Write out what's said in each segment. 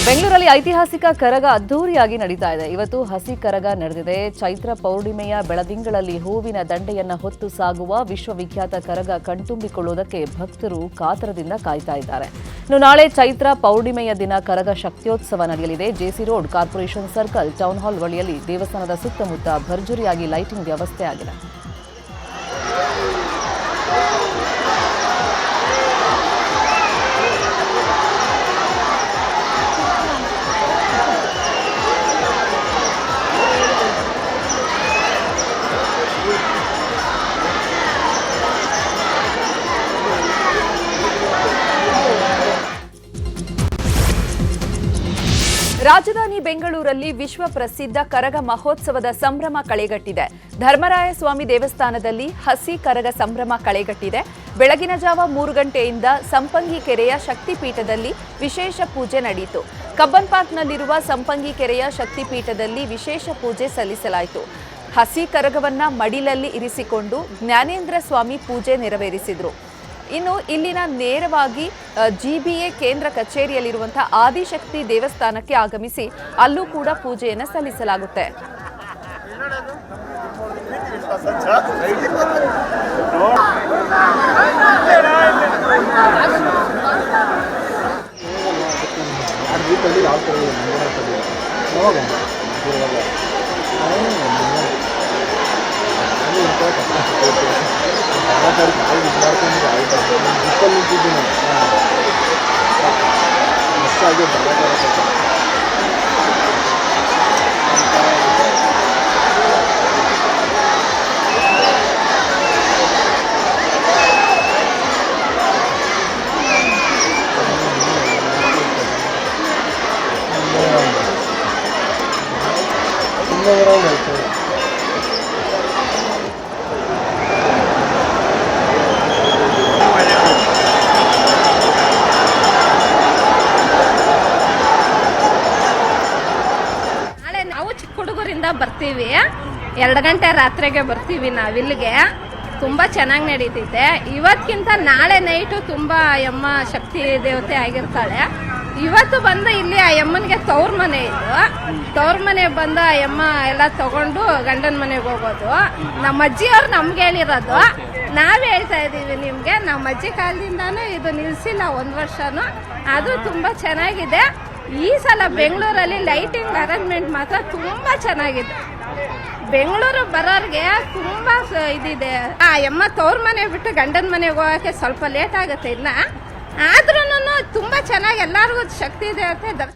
ಬೆಂಗಳೂರಲ್ಲಿ ಐತಿಹಾಸಿಕ ಕರಗ ಅದ್ದೂರಿಯಾಗಿ ನಡೀತಾ ಇದೆ. ಇವತ್ತು ಹಸಿ ಕರಗ ನಡೆದಿದೆ. ಚೈತ್ರ ಪೌರ್ಣಿಮೆಯ ಬೆಳದಿಂಗಳಲ್ಲಿ ಹೂವಿನ ದಂಡೆಯನ್ನ ಹೊತ್ತು ಸಾಗುವ ವಿಶ್ವವಿಖ್ಯಾತ ಕರಗ ಕಣ್ತುಂಬಿಕೊಳ್ಳುವುದಕ್ಕೆ ಭಕ್ತರು ಕಾತರದಿಂದ ಕಾಯ್ತಾ ಇದ್ದಾರೆ. ಇನ್ನು ನಾಳೆ ಚೈತ್ರ ಪೌರ್ಣಿಮೆಯ ದಿನ ಕರಗ ಶಕ್ತ್ಯೋತ್ಸವ ನಡೆಯಲಿದೆ. JC road, corporation circle, town hall ಬಳಿಯಲ್ಲಿ ದೇವಸ್ಥಾನದ ಸುತ್ತಮುತ್ತ ಭರ್ಜರಿಯಾಗಿ ಲೈಟಿಂಗ್ ವ್ಯವಸ್ಥೆ ಆಗಿದೆ. ರಾಜಧಾನಿ ಬೆಂಗಳೂರಲ್ಲಿ ವಿಶ್ವ ಪ್ರಸಿದ್ಧ ಕರಗ ಮಹೋತ್ಸವದ ಸಂಭ್ರಮ ಕಳೆಗಟ್ಟಿದೆ. ಧರ್ಮರಾಯ ಸ್ವಾಮಿ ದೇವಸ್ಥಾನದಲ್ಲಿ ಹಸಿ ಕರಗ ಸಂಭ್ರಮ ಕಳೆಗಟ್ಟಿದೆ. ಬೆಳಗಿನ ಜಾವ 3 ಗಂಟೆಯಿಂದ ಸಂಪಂಗಿ ಕೆರೆಯ ಶಕ್ತಿಪೀಠದಲ್ಲಿ ವಿಶೇಷ ಪೂಜೆ ನಡೆಯಿತು. ಕಬ್ಬನ್ ಪಾರ್ಕ್ನಲ್ಲಿರುವ ಸಂಪಂಗಿ ಕೆರೆಯ ಶಕ್ತಿಪೀಠದಲ್ಲಿ ವಿಶೇಷ ಪೂಜೆ ಸಲ್ಲಿಸಲಾಯಿತು. ಹಸಿ ಕರಗವನ್ನ ಮಡಿಲಲ್ಲಿ ಇರಿಸಿಕೊಂಡು ಜ್ಞಾನೇಂದ್ರ ಸ್ವಾಮಿ ಪೂಜೆ ನೆರವೇರಿಸಿದರು. ಇನ್ನು ಇಲ್ಲಿನ ನೇರವಾಗಿ ಜಿಬಿಎ ಕೇಂದ್ರ ಕಚೇರಿಯಲ್ಲಿರುವಂತಹ ಆದಿಶಕ್ತಿ ದೇವಸ್ಥಾನಕ್ಕೆ ಆಗಮಿಸಿ ಅಲ್ಲೂ ಕೂಡ ಪೂಜೆಯನ್ನು ಸಲ್ಲಿಸಲಾಗುತ್ತೆ. ಬರ್ತೀವಿ 2 ಗಂಟೆ ರಾತ್ರಿಗೆ ಬರ್ತೀವಿ ನಾವಿಲ್ಲಿಗೆ. ತುಂಬ ಚೆನ್ನಾಗಿ ನಡೀತಿದೆ. ಇವತ್ತಿಗಿಂತ ನಾಳೆ ನೈಟು ತುಂಬ ಅಮ್ಮ ಶಕ್ತಿ ದೇವತೆ ಆಗಿರ್ತಾಳೆ. ಇವತ್ತು ಬಂದು ಇಲ್ಲಿ ಆ ಅಮ್ಮನಿಗೆ ತವ್ರ ಮನೆ ಇದು. ತವ್ರ ಮನೆ ಬಂದು ಆ ಅಮ್ಮ ಎಲ್ಲ ತಗೊಂಡು ಗಂಡನ ಮನೆಗೆ ಹೋಗೋದು. ನಮ್ಮ ಅಜ್ಜಿಯವ್ರು ನಮ್ಗೆ ಹೇಳಿರೋದು. ನಾವು ಹೇಳ್ತಾ ಇದ್ದೀವಿ ನಿಮಗೆ. ನಮ್ಮ ಅಜ್ಜಿ ಕಾಲದಿಂದಾನು ಇದು ನಿಲ್ಸಿಲ್ಲ 1 ವರ್ಷನೂ. ಅದು ತುಂಬ ಚೆನ್ನಾಗಿದೆ. ಈ ಸಲ ಬೆಂಗಳೂರಲ್ಲಿ ಲೈಟಿಂಗ್ ಅರೇಂಜ್ಮೆಂಟ್ ಮಾತ್ರ ತುಂಬ ಚೆನ್ನಾಗಿದೆ. ಬೆಂಗಳೂರು ಬರೋರಿಗೆ ತುಂಬ ಇದಿದೆ. ಆ ಅಮ್ಮ ತವ್ರ ಮನೆ ಬಿಟ್ಟು ಗಂಡನ ಮನೆಗೆ ಹೋಗೋಕ್ಕೆ ಸ್ವಲ್ಪ ಲೇಟ್ ಆಗುತ್ತೆ ಇನ್ನ. ಆದ್ರೂ ತುಂಬ ಚೆನ್ನಾಗಿ ಎಲ್ಲರಿಗೂ ಶಕ್ತಿ ಇದೆ ಅಂತ.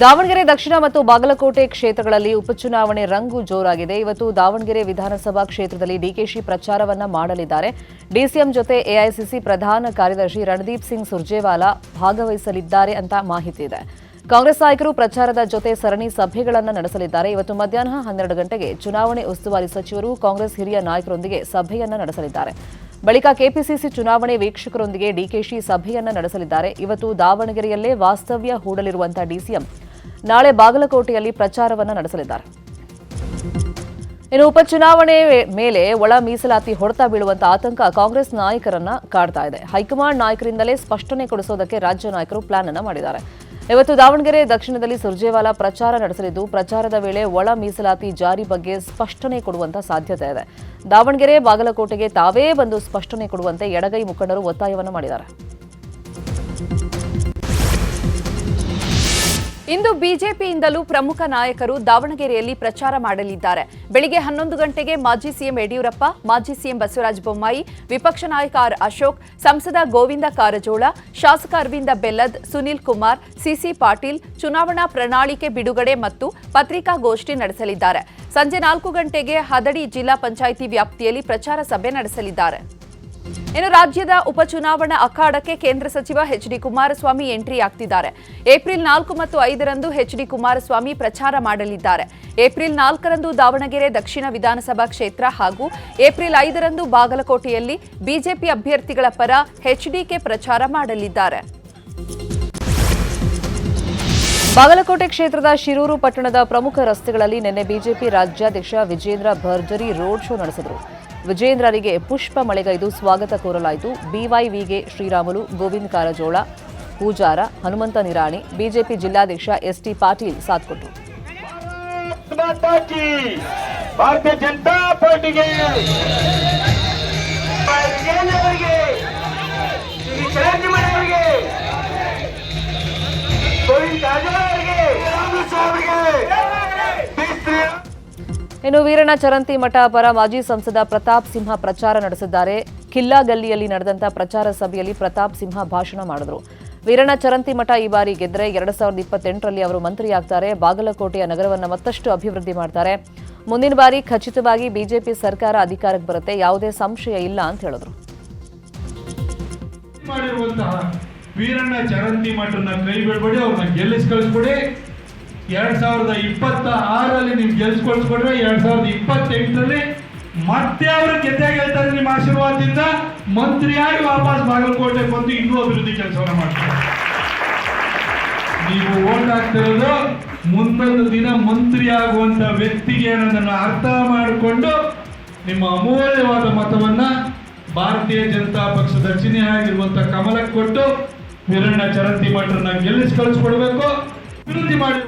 ದಾವಣಗೆರೆ ದಕ್ಷಿಣ ಮತ್ತು ಬಾಗಲಕೋಟೆ ಕ್ಷೇತ್ರಗಳಲ್ಲಿ ಉಪಚುನಾವಣೆ ರಂಗು ಜೋರಾಗಿದೆ. ಇವತ್ತು ದಾವಣಗೆರೆ ವಿಧಾನಸಭಾ ಕ್ಷೇತ್ರದಲ್ಲಿ ಡಿಕೆಶಿ ಪ್ರಚಾರವನ್ನ ಮಾಡಲಿದ್ದಾರೆ. ಡಿಸಿಎಂ ಜೊತೆ ಎಐಸಿಸಿ ಪ್ರಧಾನ ಕಾರ್ಯದರ್ಶಿ ರಣದೀಪ್ ಸಿಂಗ್ ಸುರ್ಜೇವಾಲಾ ಭಾಗವಹಿಸಲಿದ್ದಾರೆ ಅಂತ ಮಾಹಿತಿ ಇದೆ. ಕಾಂಗ್ರೆಸ್ ನಾಯಕರು ಪ್ರಚಾರದ ಜೊತೆ ಸರಣಿ ಸಭೆಗಳನ್ನು ನಡೆಸಲಿದ್ದಾರೆ. ಇವತ್ತು ಮಧ್ಯಾಹ್ನ 12 ಗಂಟೆಗೆ ಚುನಾವಣೆ ಉಸ್ತುವಾರಿ ಸಚಿವರು ಕಾಂಗ್ರೆಸ್ ಹಿರಿಯ ನಾಯಕರೊಂದಿಗೆ ಸಭೆಯನ್ನ ನಡೆಸಲಿದ್ದಾರೆ. ಬಳಿಕ ಕೆಪಿಸಿಸಿ ಚುನಾವಣೆ ವೀಕ್ಷಕರೊಂದಿಗೆ ಡಿಕೆಶಿ ಸಭೆಯನ್ನ ನಡೆಸಲಿದ್ದಾರೆ. ಇವತ್ತು ದಾವಣಗೆರೆಯಲ್ಲೇ ವಾಸ್ತವ್ಯ ಹೂಡಲಿರುವಂತಹ ಡಿಸಿಎಂ ನಾಳೆ ಬಾಗಲಕೋಟೆಯಲ್ಲಿ ಪ್ರಚಾರವನ್ನು ನಡೆಸಲಿದ್ದಾರೆ. ಇನ್ನು ಉಪಚುನಾವಣೆ ಮೇಲೆ ಒಳ ಮೀಸಲಾತಿ ಹೊಡೆತ ಬೀಳುವಂತ ಆತಂಕ ಕಾಂಗ್ರೆಸ್ ನಾಯಕರನ್ನ ಕಾಡ್ತಾ ಇದೆ. ಹೈಕಮಾಂಡ್ ನಾಯಕರಿಂದಲೇ ಸ್ಪಷ್ಟನೆ ಕೊಡಿಸೋದಕ್ಕೆ ರಾಜ್ಯ ನಾಯಕರು ಪ್ಲಾನ್ ಅನ್ನು ಮಾಡಿದ್ದಾರೆ. ಇವತ್ತು ದಾವಣಗೆರೆ ದಕ್ಷಿಣದಲ್ಲಿ ಸುರ್ಜೇವಾಲಾ ಪ್ರಚಾರ ನಡೆಸಲಿದ್ದು, ಪ್ರಚಾರದ ವೇಳೆ ಒಳ ಮೀಸಲಾತಿ ಜಾರಿ ಬಗ್ಗೆ ಸ್ಪಷ್ಟನೆ ಕೊಡುವಂತ ಸಾಧ್ಯತೆ ಇದೆ. ದಾವಣಗೆರೆ, ಬಾಗಲಕೋಟೆಗೆ ತಾವೇ ಬಂದು ಸ್ಪಷ್ಟನೆ ಕೊಡುವಂತೆ ಎಡಗೈ ಮುಖಂಡರು ಒತ್ತಾಯವನ್ನು ಮಾಡಿದ್ದಾರೆ. ಇಂದು ಬಿಜೆಪಿಯಿಂದಲೂ ಪ್ರಮುಖ ನಾಯಕರು ದಾವಣಗೆರೆಯಲ್ಲಿ ಪ್ರಚಾರ ಮಾಡಲಿದ್ದಾರೆ. ಬೆಳಿಗ್ಗೆ 11 ಗಂಟೆಗೆ ಮಾಜಿ ಸಿಎಂ ಯಡಿಯೂರಪ್ಪ, ಮಾಜಿ ಸಿಎಂ ಬಸವರಾಜ ಬೊಮ್ಮಾಯಿ, ವಿಪಕ್ಷ ನಾಯಕ ಆರ್ ಅಶೋಕ್, ಸಂಸದ ಗೋವಿಂದ ಕಾರಜೋಳ, ಶಾಸಕ ಅರವಿಂದ ಬೆಲ್ಲದ್, ಸುನಿಲ್ ಕುಮಾರ್, ಸಿಸಿ ಪಾಟೀಲ್ ಚುನಾವಣಾ ಪ್ರಣಾಳಿಕೆ ಬಿಡುಗಡೆ ಮತ್ತು ಪತ್ರಿಕಾಗೋಷ್ಠಿ ನಡೆಸಲಿದ್ದಾರೆ. ಸಂಜೆ 4 ಗಂಟೆಗೆ ಹದಡಿ ಜಿಲ್ಲಾ ಪಂಚಾಯಿತಿ ವ್ಯಾಪ್ತಿಯಲ್ಲಿ ಪ್ರಚಾರ ಸಭೆ ನಡೆಸಲಿದ್ದಾರೆ. ಇನ್ನು ರಾಜ್ಯದ ಉಪಚುನಾವಣಾ ಅಖಾಡಕ್ಕೆ ಕೇಂದ್ರ ಸಚಿವ ಎಚ್.ಡಿ. ಕುಮಾರಸ್ವಾಮಿ ಎಂಟ್ರಿ ಆಗ್ತಿದ್ದಾರೆ. ಏಪ್ರಿಲ್ 4 ಮತ್ತು 5ರಂದು ಎಚ್.ಡಿ. ಕುಮಾರಸ್ವಾಮಿ ಪ್ರಚಾರ ಮಾಡಲಿದ್ದಾರೆ. ಏಪ್ರಿಲ್ 4ರಂದು ದಾವಣಗೆರೆ ದಕ್ಷಿಣ ವಿಧಾನಸಭಾ ಕ್ಷೇತ್ರ ಹಾಗೂ ಏಪ್ರಿಲ್ 5ರಂದು ಬಾಗಲಕೋಟೆಯಲ್ಲಿ ಬಿಜೆಪಿ ಅಭ್ಯರ್ಥಿಗಳ ಪರ ಎಚ್ಡಿಕೆ ಪ್ರಚಾರ ಮಾಡಲಿದ್ದಾರೆ. ಬಾಗಲಕೋಟೆ ಕ್ಷೇತ್ರದ ಶಿರೂರು ಪಟ್ಟಣದ ಪ್ರಮುಖ ರಸ್ತೆಗಳಲ್ಲಿ ನಿನ್ನೆ ಬಿಜೆಪಿ ರಾಜ್ಯಾಧ್ಯಕ್ಷ ವಿಜೇಂದ್ರ ಭರ್ಜರಿ ರೋಡ್ ಶೋ ನಡೆಸಿದರು. ವಿಜೇಂದ್ರರಿಗೆ ಪುಷ್ಪ ಮಳೆಗೈದು ಸ್ವಾಗತ ಕೋರಲಾಯಿತು. ಬಿವೈವಿಗೆ ಶ್ರೀರಾಮುಲು, ಗೋವಿಂದ ಕಾರಜೋಳ, ಪೂಜಾರ, ಹನುಮಂತ ನಿರಾಣಿ, ಬಿಜೆಪಿ ಜಿಲ್ಲಾಧ್ಯಕ್ಷ ಎಸ್ಟಿ ಪಾಟೀಲ್ ಸಾಥ್ ಕೊಟ್ಟರು. ಭಾರತೀಯ ಜನತಾ ಪಾರ್ಟಿಗೆ ಇನ್ನು ವೀರಣ್ಣ ಚರಂತಿ ಮಠ ಪರ ಮಾಜಿ ಸಂಸದ ಪ್ರತಾಪ್ ಸಿಂಹ ಪ್ರಚಾರ ನಡೆಸಿದ್ದಾರೆ. ಕಿಲ್ಲಾ ಗಲ್ಲಿಯಲ್ಲಿ ನಡೆದಂತ ಪ್ರಚಾರ ಸಭೆಯಲ್ಲಿ ಪ್ರತಾಪ್ ಸಿಂಹ ಭಾಷಣ ಮಾಡಿದರು. ವೀರಣ್ಣ ಚರಂತಿ ಮಠ ಈ ಬಾರಿ ಗೆದ್ದರೆ 2028ರಲ್ಲಿ ಅವರು ಮಂತ್ರಿಯಾಗ್ತಾರೆ. ಬಾಗಲಕೋಟೆಯ ನಗರವನ್ನು ಮತ್ತಷ್ಟು ಅಭಿವೃದ್ಧಿ ಮಾಡ್ತಾರೆ. ಮುಂದಿನ ಬಾರಿ ಖಚಿತವಾಗಿ ಬಿಜೆಪಿ ಸರ್ಕಾರ ಅಧಿಕಾರಕ್ಕೆ ಬರುತ್ತೆ, ಯಾವುದೇ ಸಂಶಯ ಇಲ್ಲ ಅಂತ ಹೇಳಿದ್ರು. ವೀರಣ್ಣ ಚರಂತಿ ಮಠನ ಕೈ ಬಿಡಬೇಡಿ, ಅವ್ರನ್ನ ಗೆಲ್ಲಿಸಿ ಕಳಿಸ್ಬಿಡಿ. 2026ರಲ್ಲಿ ನೀವು ಗೆಲ್ಸ್ಕೊಳ್ಸ್ಕೊಡ್ರೆ 2028ರಲ್ಲಿ ಮತ್ತೆ ಅವರು ಗೆದ್ದೇ ಗೆಲ್ತಾರೆ. ನಿಮ್ಮ ಆಶೀರ್ವಾದದಿಂದ ಮಂತ್ರಿಯಾಗಿ ವಾಪಸ್ ಬಾಗಲಕೋಟೆ ಬಂದು ಇನ್ನೂ ಅಭಿವೃದ್ಧಿ ಕೆಲಸವನ್ನು ಮಾಡ್ತಾರೆ. ನೀವು ಓಟ್ ಹಾಕ್ತಿರೋದು ಮುಂದೊಂದು ದಿನ ಮಂತ್ರಿ ಆಗುವಂತ ವ್ಯಕ್ತಿಗೆ ಅನ್ನೋದನ್ನು ಅರ್ಥ ಮಾಡಿಕೊಂಡು ನಿಮ್ಮ ಅಮೂಲ್ಯವಾದ ಮತವನ್ನ ಭಾರತೀಯ ಜನತಾ ಪಕ್ಷದ ಚಿಹ್ನೆ ಆಗಿರುವಂತ ಕಮಲಕ್ಕೆ ಕೊಟ್ಟು ವೀರಣ್ಣ ಚರಂತಿ ಮಠರನ್ನ ಗೆಲ್ಲಿಸಿ ಕಳಿಸ್ಕೊಡ್ಬೇಕು, ಅಭಿವೃದ್ಧಿ ಮಾಡಿ.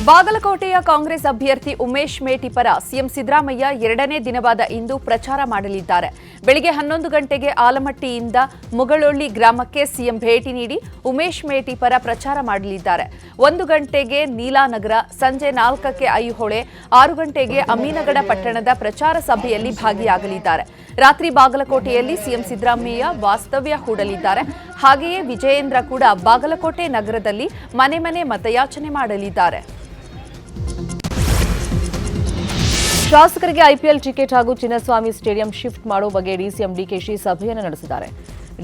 ಬಾಗಲಕೋಟೆಯ ಕಾಂಗ್ರೆಸ್ ಅಭ್ಯರ್ಥಿ ಉಮೇಶ್ ಮೇಟಿ ಪರ ಸಿಎಂ ಸಿದ್ದರಾಮಯ್ಯ 2ನೇ ದಿನವಾದ ಇಂದು ಪ್ರಚಾರ ಮಾಡಲಿದ್ದಾರೆ. ಬೆಳಿಗ್ಗೆ 11 ಗಂಟೆಗೆ ಆಲಮಟ್ಟಿಯಿಂದ ಮುಗಳೊಳ್ಳಿ ಗ್ರಾಮಕ್ಕೆ ಸಿಎಂ ಭೇಟಿ ನೀಡಿ ಉಮೇಶ್ ಮೇಟಿ ಪರ ಪ್ರಚಾರ ಮಾಡಲಿದ್ದಾರೆ. 1 ಗಂಟೆಗೆ ನೀಲಾನಗರ, ಸಂಜೆ 4ಕ್ಕೆ ಐಹೊಳೆ, 6 ಗಂಟೆಗೆ ಅಮೀನಗಡ ಪಟ್ಟಣದ ಪ್ರಚಾರ ಸಭೆಯಲ್ಲಿ ಭಾಗಿಯಾಗಲಿದ್ದಾರೆ. ರಾತ್ರಿ ಬಾಗಲಕೋಟೆಯಲ್ಲಿ ಸಿಎಂ ಸಿದ್ದರಾಮಯ್ಯ ವಾಸ್ತವ್ಯ ಹೂಡಲಿದ್ದಾರೆ. ಹಾಗೆಯೇ ವಿಜಯೇಂದ್ರ ಕೂಡ ಬಾಗಲಕೋಟೆ ನಗರದಲ್ಲಿ ಮನೆ ಮನೆ ಮತಯಾಚನೆ ಮಾಡಲಿದ್ದಾರೆ. ಶಾಸಕರಿಗೆ ಐಪಿಎಲ್ ಟಿಕೆಟ್ ಹಾಗೂ ಚಿನ್ನಸ್ವಾಮಿ ಸ್ಟೇಡಿಯಂ ಶಿಫ್ಟ್ ಮಾಡುವ ಬಗ್ಗೆ ಡಿಸಿಎಂ ಡಿಕೆಶಿ ಸಭೆಯನ್ನು ನಡೆಸಿದ್ದಾರೆ.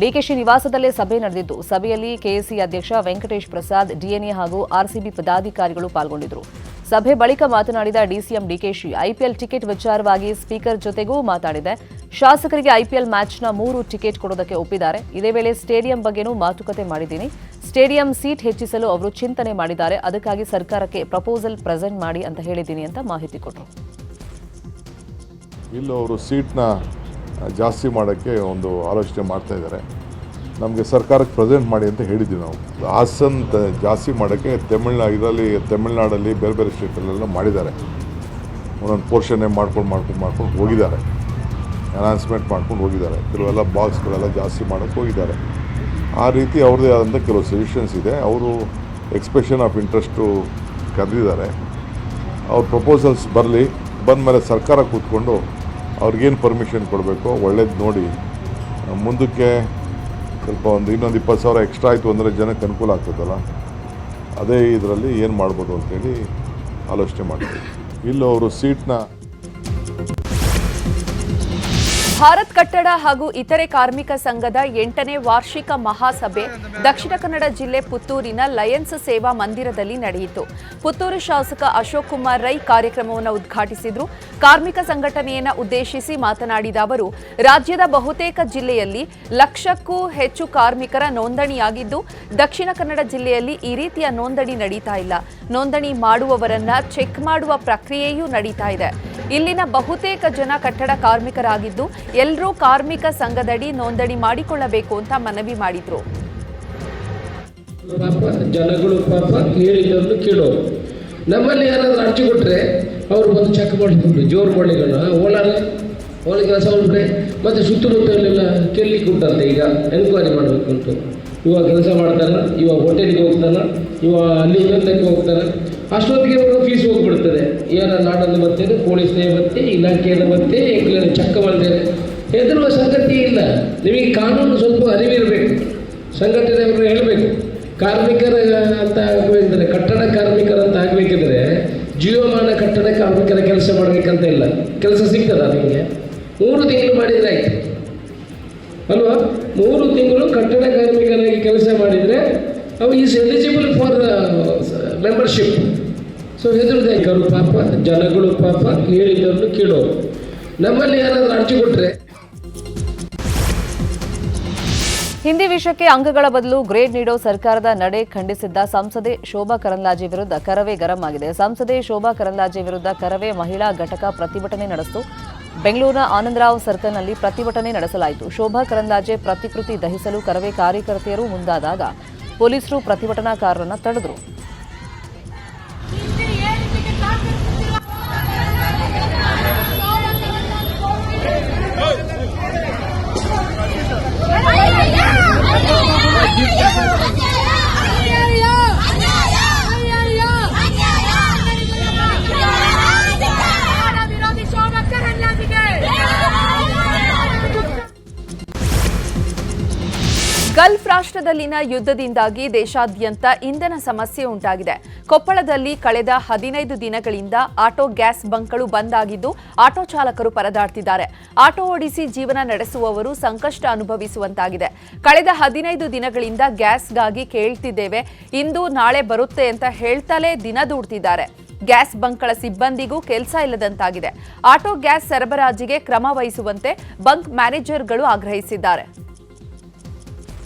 ಡಿಕೆಶಿ ನಿವಾಸದಲ್ಲೇ ಸಭೆ ನಡೆದಿದ್ದು, ಸಭೆಯಲ್ಲಿ ಕೆಎಸಿ ಅಧ್ಯಕ್ಷ ವೆಂಕಟೇಶ್ ಪ್ರಸಾದ್, ಡಿಎನ್ಎ ಹಾಗೂ ಆರ್ಸಿಬಿ ಪದಾಧಿಕಾರಿಗಳು ಪಾಲ್ಗೊಂಡಿದ್ದರು. ಸಭೆ ಬಳಿಕ ಮಾತನಾಡಿದ ಡಿಸಿಎಂ ಡಿಕೆಶಿ, ಐಪಿಎಲ್ ಟಿಕೆಟ್ ವಿಚಾರವಾಗಿ ಸ್ಪೀಕರ್ ಜೊತೆಗೂ ಮಾತಾಡಿದೆ. ಶಾಸಕರಿಗೆ ಐಪಿಎಲ್ ಮ್ಯಾಚ್ನ 3 ಟಿಕೆಟ್ ಕೊಡೋದಕ್ಕೆ ಒಪ್ಪಿದ್ದಾರೆ. ಇದೇ ವೇಳೆ ಸ್ಟೇಡಿಯಂ ಬಗ್ಗೆನೂ ಮಾತುಕತೆ ಮಾಡಿದ್ದೀನಿ. ಸ್ಟೇಡಿಯಂ ಸೀಟ್ ಹೆಚ್ಚಿಸಲು ಅವರು ಚಿಂತನೆ ಮಾಡಿದ್ದಾರೆ. ಅದಕ್ಕಾಗಿ ಸರ್ಕಾರಕ್ಕೆ ಪ್ರಪೋಸಲ್ ಪ್ರೆಸೆಂಟ್ ಮಾಡಿ ಅಂತ ಹೇಳಿದ್ದೀನಿ ಅಂತ ಮಾಹಿತಿ ಕೊಟ್ಟರು. ಇಲ್ಲೂ ಅವರು ಸೀಟ್ನ ಜಾಸ್ತಿ ಮಾಡೋಕ್ಕೆ ಒಂದು ಆಲೋಚನೆ ಮಾಡ್ತಾ ಇದ್ದಾರೆ. ನಮಗೆ ಸರ್ಕಾರಕ್ಕೆ ಪ್ರೆಸೆಂಟ್ ಮಾಡಿ ಅಂತ ಹೇಳಿದ್ವಿ ನಾವು. ಹಾಸನ್ ಜಾಸ್ತಿ ಮಾಡೋಕ್ಕೆ ತಮಿಳ್ನಾಡಲ್ಲಿ ಬೇರೆ ಬೇರೆ ಸ್ಟೇಟಲ್ಲೆಲ್ಲ ಮಾಡಿದ್ದಾರೆ. ಒಂದೊಂದು ಪೋರ್ಷನ್ನೇ ಮಾಡ್ಕೊಂಡು ಹೋಗಿದ್ದಾರೆ, ಅನೌನ್ಸ್ಮೆಂಟ್ ಮಾಡ್ಕೊಂಡು ಹೋಗಿದ್ದಾರೆ. ಕೆಲವೆಲ್ಲ ಬಾಕ್ಸ್ಗಳೆಲ್ಲ ಜಾಸ್ತಿ ಮಾಡೋಕ್ಕೆ ಹೋಗಿದ್ದಾರೆ. ಆ ರೀತಿ ಅವ್ರದ್ದೇ ಆದಂಥ ಕೆಲವು ಸಜೆಷನ್ಸ್ ಇದೆ. ಅವರು ಎಕ್ಸ್ಪ್ರೆಷನ್ ಆಫ್ ಇಂಟ್ರೆಸ್ಟು ಕರೆದಿದ್ದಾರೆ. ಅವ್ರ ಪ್ರಪೋಸಲ್ಸ್ ಬಂದಮೇಲೆ ಸರ್ಕಾರ ಕೂತ್ಕೊಂಡು ಅವ್ರಿಗೇನು ಪರ್ಮಿಷನ್ ಕೊಡಬೇಕು ಒಳ್ಳೇದು ನೋಡಿ ಮುಂದಕ್ಕೆ ಸ್ವಲ್ಪ ಇನ್ನೊಂದು 20,000 ಎಕ್ಸ್ಟ್ರಾ ಆಯಿತು ಅಂದರೆ ಜನಕ್ಕೆ ಅನುಕೂಲ ಆಗ್ತದಲ್ಲ, ಅದೇ ಇದರಲ್ಲಿ ಏನು ಮಾಡ್ಬೋದು ಅಂತೇಳಿ ಆಲೋಚನೆ ಮಾಡ್ತೀವಿ. ಇಲ್ಲೂ ಅವರು ಸೀಟ್ನ ಭಾರತ್ ಕಟ್ಟಡ ಹಾಗೂ ಇತರೆ ಕಾರ್ಮಿಕ ಸಂಘದ 8ನೇ ವಾರ್ಷಿಕ ಮಹಾಸಭೆ ದಕ್ಷಿಣ ಕನ್ನಡ ಜಿಲ್ಲೆ ಪುತ್ತೂರಿನ ಲಯನ್ಸ್ ಸೇವಾ ಮಂದಿರದಲ್ಲಿ ನಡೆಯಿತು. ಪುತ್ತೂರು ಶಾಸಕ ಅಶೋಕ್ ಕುಮಾರ್ ರೈ ಕಾರ್ಯಕ್ರಮವನ್ನು ಉದ್ಘಾಟಿಸಿದರು. ಕಾರ್ಮಿಕ ಸಂಘಟನೆಯನ್ನು ಉದ್ದೇಶಿಸಿ ಮಾತನಾಡಿದ ಅವರು, ರಾಜ್ಯದ ಬಹುತೇಕ ಜಿಲ್ಲೆಯಲ್ಲಿ 1,00,000ಕ್ಕೂ ಹೆಚ್ಚು ಕಾರ್ಮಿಕರ ನೋಂದಣಿಯಾಗಿದ್ದು, ದಕ್ಷಿಣ ಕನ್ನಡ ಜಿಲ್ಲೆಯಲ್ಲಿ ಈ ರೀತಿಯ ನೋಂದಣಿ ನಡೀತಾ ಇಲ್ಲ. ನೋಂದಣಿ ಮಾಡುವವರನ್ನ ಚೆಕ್ ಮಾಡುವ ಪ್ರಕ್ರಿಯೆಯೂ ನಡೀತಾ ಇದೆ. ಇಲ್ಲಿನ ಬಹುತೇಕ ಜನ ಕಟ್ಟಡ ಕಾರ್ಮಿಕರಾಗಿದ್ದು, ಎಲ್ಲರೂ ಕಾರ್ಮಿಕ ಸಂಘದಡಿ ನೋಂದಣಿ ಮಾಡಿಕೊಳ್ಳಬೇಕು ಅಂತ ಮನವಿ ಮಾಡಿದ್ರು. ಜನಗಳು ಪಾಪ ಹೇಳಿದ್ದನ್ನು ಕೇಳೋರು. ನಮ್ಮಲ್ಲಿ ಯಾರಾದ್ರೂ ಅರ್ಜಿ ಕೊಟ್ಟರೆ ಅವರು ಬಂದು ಚೆಕ್ ಮಾಡಿಕೊಂಡು ಜೋರು ಮಾಡಿಕೊಂಡು ಓಲಿ ಕೆಲಸ ಉಂಟ್ರೆ ಮತ್ತೆ ಸುತ್ತಮುತ್ತಲೆಲ್ಲ ಕೇಳಲಿಕ್ಕೆ ಉಂಟಂತೆ. ಈಗ ಎನ್ಕ್ವೈರಿ ಮಾಡಬೇಕು ಅಂತ ಇವಾಗ ಕೆಲಸ ಮಾಡ್ತಾನ, ಇವಾಗ ಹೋಟೆಲ್ಗೆ ಹೋಗ್ತಾನ, ಇವಾಗ ಅಲ್ಲಿ ಇನ್ನೊಂದಕ್ಕೆ ಹೋಗ್ತಾನೆ. ಅಷ್ಟೊತ್ತಿಗೆ ಅವರು ಫೀಸ್ ಹೋಗ್ಬಿಡ್ತದೆ. ಏನೋ ನಾಡನ್ನು ಬರ್ತೇನೆ, ಪೊಲೀಸ್ನೇ ಬತ್ತೆ, ಇಲಾಖೆಯನ್ನು ಬತ್ತೆ, ಚೆಕ್ ಮಾಡ್ತೇನೆ. ಹೆದರುವ ಸಂಗತಿ ಇಲ್ಲ. ನಿಮಗೆ ಕಾನೂನು ಸ್ವಲ್ಪ ಅರಿವಿರಬೇಕು. ಸಂಘಟನೆಯವರು ಹೇಳಬೇಕು. ಕಾರ್ಮಿಕರ ಅಂತ ಆಗಬೇಕಿದ್ರೆ, ಕಟ್ಟಡ ಕಾರ್ಮಿಕರಂತ ಆಗಬೇಕಿದ್ರೆ ಜೀವಮಾನ ಕಟ್ಟಡ ಕಾರ್ಮಿಕರ ಕೆಲಸ ಮಾಡಬೇಕಂತ ಇಲ್ಲ. ಕೆಲಸ ಸಿಗ್ತದ ನಿಮಗೆ? 3 ತಿಂಗಳು ಮಾಡಿದರೆ ಆಯ್ತು ಅಲ್ವಾ? 3 ತಿಂಗಳು ಕಟ್ಟಡ ಕಾರ್ಮಿಕನಾಗಿ ಕೆಲಸ ಮಾಡಿದರೆ ಅವು is eligible for membership. So ಹೆದರ್ದಾಯ್ಕರು ಪಾಪ, ಜನಗಳು ಪಾಪ, ಹೇಳಿದ್ದನ್ನು ಕೇಳೋರು. ನಮ್ಮಲ್ಲಿ ಯಾರಾದರೂ ಅರ್ಜಿ ಕೊಟ್ಟರೆ ಹಿಂದಿ ವಿಷಯಕ್ಕೆ ಅಂಕಗಳ ಬದಲು ಗ್ರೇಡ್ ನೀಡೋ ಸರ್ಕಾರದ ನಡೆ ಖಂಡಿಸಿದ್ದ ಸಂಸದೆ ಶೋಭಾ ಕರಂದ್ಲಾಜೆ ವಿರುದ್ಧ ಕರವೇ ಗರಂ ಆಗಿದೆ. ಸಂಸದೆ ಶೋಭಾ ಕರಂದ್ಲಾಜೆ ವಿರುದ್ಧ ಕರವೇ ಮಹಿಳಾ ಘಟಕ ಪ್ರತಿಭಟನೆ ನಡೆಸಿತು. ಬೆಂಗಳೂರಿನ ಆನಂದರಾವ್ ಸರ್ಕಲ್ನಲ್ಲಿ ಪ್ರತಿಭಟನೆ ನಡೆಸಲಾಯಿತು. ಶೋಭಾ ಕರಂದ್ಲಾಜೆ ಪ್ರತಿಕೃತಿ ದಹಿಸಲು ಕರವೇ ಕಾರ್ಯಕರ್ತೆಯರು ಮುಂದಾದಾಗ ಪೊಲೀಸರು ಪ್ರತಿಭಟನಾಕಾರರನ್ನು ತಡೆದರು. ಗಲ್ಫ್ ರಾಷ್ಟ್ರದಲ್ಲಿನ ಯುದ್ಧದಿಂದಾಗಿ ದೇಶಾದ್ಯಂತ ಇಂಧನ ಸಮಸ್ಯೆ ಉಂಟಾಗಿದೆ. ಕೊಪ್ಪಳದಲ್ಲಿ ಕಳೆದ 15 ದಿನಗಳಿಂದ ಆಟೋ ಗ್ಯಾಸ್ ಬಂಕ್ಗಳು ಬಂದ್ ಆಗಿದ್ದು ಆಟೋ ಚಾಲಕರು ಪರದಾಡ್ತಿದ್ದಾರೆ. ಆಟೋ ಓಡಿಸಿ ಜೀವನ ನಡೆಸುವವರು ಸಂಕಷ್ಟ ಅನುಭವಿಸುವಂತಾಗಿದೆ. ಕಳೆದ 15 ದಿನಗಳಿಂದ ಗ್ಯಾಸ್ಗಾಗಿ ಕೇಳ್ತಿದ್ದೇವೆ, ಇಂದು ನಾಳೆ ಬರುತ್ತೆ ಅಂತ ಹೇಳ್ತಲೇ ದಿನ ದೂಡ್ತಿದ್ದಾರೆ. ಗ್ಯಾಸ್ ಬಂಕ್ಗಳ ಸಿಬ್ಬಂದಿಗೂ ಕೆಲಸ ಇಲ್ಲದಂತಾಗಿದೆ. ಆಟೋ ಗ್ಯಾಸ್ ಸರಬರಾಜಿಗೆ ಕ್ರಮ ವಹಿಸುವಂತೆ ಬಂಕ್ ಮ್ಯಾನೇಜರ್ಗಳು ಆಗ್ರಹಿಸಿದ್ದಾರೆ.